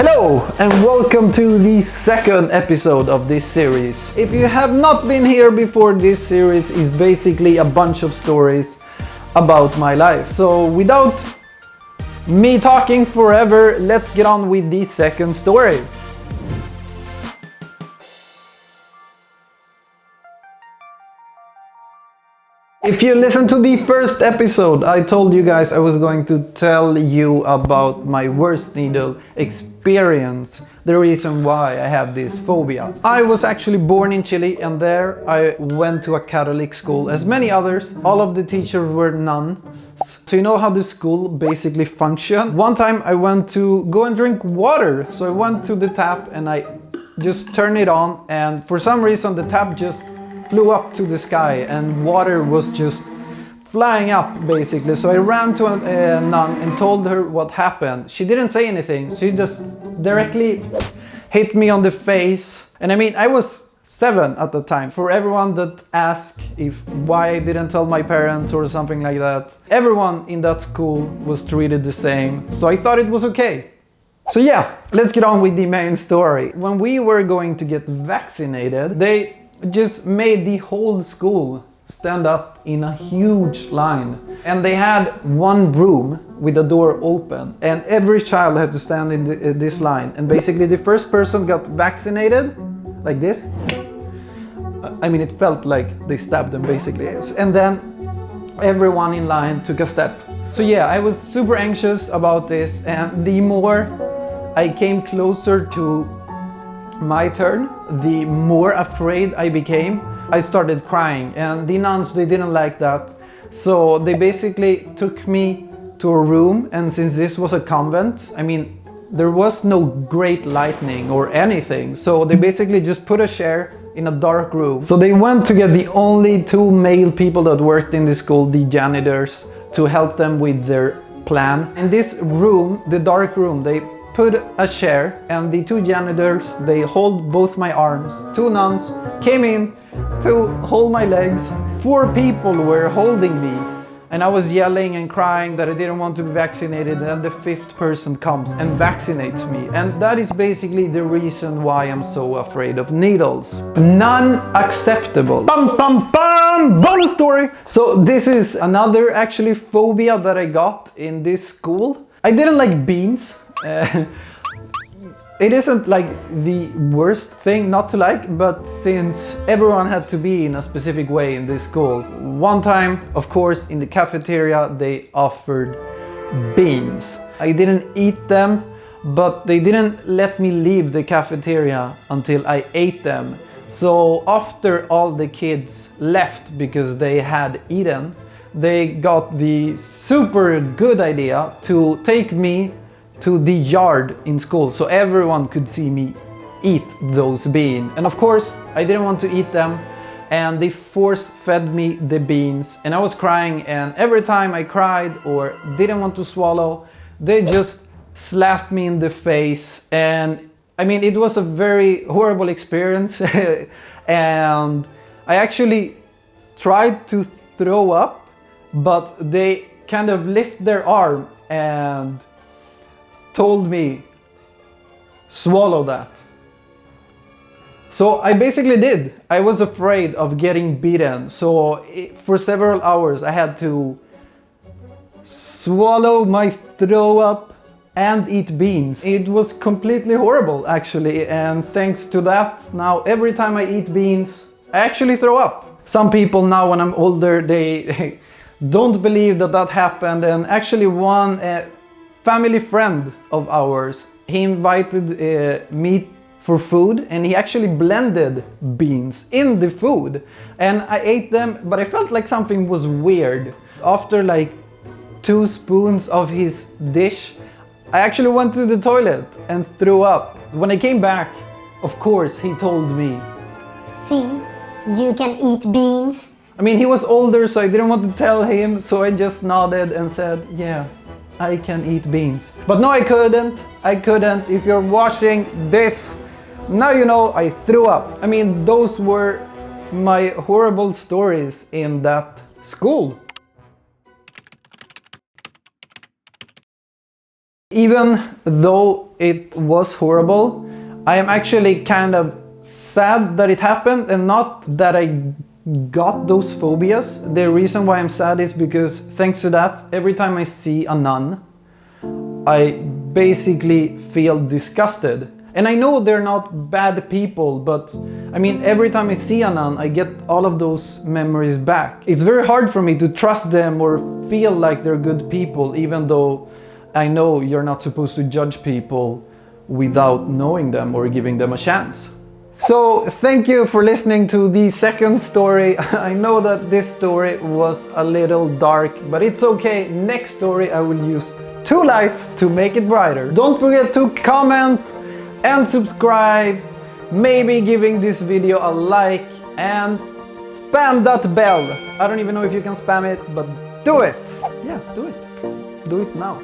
Hello and welcome to the second episode of this series. If you have not been here before, this series is basically a bunch of stories about my life. So without me talking forever, let's get on with the second story. If you listened to the first episode, I told you guys I was going to tell you about my worst needle experience, the reason why I have this phobia. I was actually born in Chile, and there I went to a Catholic school, as many others. All of the teachers were nuns. So you know how the school basically functioned? One time I went to go and drink water, so I went to the tap and I just turned it on, and for some reason the tap just flew up to the sky and water was just flying up basically. So I ran to a nun and told her what happened. She didn't say anything. She just directly hit me on the face. And I mean, I was 7 at the time. For everyone that asked why I didn't tell my parents or something like that, everyone in that school was treated the same. So I thought it was okay. So yeah, let's get on with the main story. When we were going to get vaccinated, they just made the whole school stand up in a huge line, and they had one room with the door open, and every child had to stand in this line, and basically the first person got vaccinated like this. I mean, it felt like they stabbed them basically, and then everyone in line took a step. So yeah, I was super anxious about this, and the more I came closer to my turn, the more afraid I became. I started crying, and the nuns, they didn't like that. So they basically took me to a room, and since this was a convent, I mean, there was no great lighting or anything. So they basically just put a chair in a dark room. So they went to get the only 2 male people that worked in the school, the janitors, to help them with their plan. In this room, the dark room, they put a chair, and the 2 janitors, they hold both my arms. 2 nuns came in to hold my legs. 4 people were holding me, and I was yelling and crying that I didn't want to be vaccinated, and the 5th person comes and vaccinates me. And that is basically the reason why I'm so afraid of needles. Non-acceptable. Bum bum bum! Bonus story! So this is another actually phobia that I got in this school. I didn't like beans. It isn't like the worst thing not to like, but since everyone had to be in a specific way in this school, one time, of course, in the cafeteria they offered beans. I didn't eat them, but they didn't let me leave the cafeteria until I ate them. So after all the kids left because they had eaten, they got the super good idea to take me to the yard in school so everyone could see me eat those beans. And of course, I didn't want to eat them, and they force-fed me the beans, and I was crying, and every time I cried or didn't want to swallow, they just slapped me in the face. And I mean, it was a very horrible experience. And I actually tried to throw up, but they kind of lift their arm and told me, swallow that. So I basically did. I was afraid of getting beaten. So for several hours I had to swallow my throw up and eat beans. It was completely horrible actually, and thanks to that, now every time I eat beans, I actually throw up. Some people now when I'm older, they don't believe that that happened, and actually one family friend of ours, he invited me for food, and he actually blended beans in the food, and I ate them, but I felt like something was weird. After like 2 spoons of his dish, I actually went to the toilet and threw up. When I came back, of course, he told me, "See, you can eat beans." I mean, he was older, so I didn't want to tell him, so I just nodded and said, yeah, I can eat beans. But no, I couldn't. If you're watching this, now you know I threw up. I mean, those were my horrible stories in that school. even though it was horrible, I am actually kind of sad that it happened and not that I got those phobias. The reason why I'm sad is because thanks to that, every time I see a nun, I basically feel disgusted. And I know they're not bad people, but I mean, every time I see a nun, I get all of those memories back. It's very hard for me to trust them or feel like they're good people, even though I know you're not supposed to judge people without knowing them or giving them a chance. So thank you for listening to the second story. I know that this story was a little dark, but it's okay. Next story I will use 2 lights to make it brighter. Don't forget to comment and subscribe, maybe giving this video a like, and spam that bell. I don't even know if you can spam it, but do it. Yeah, do it. Do it now.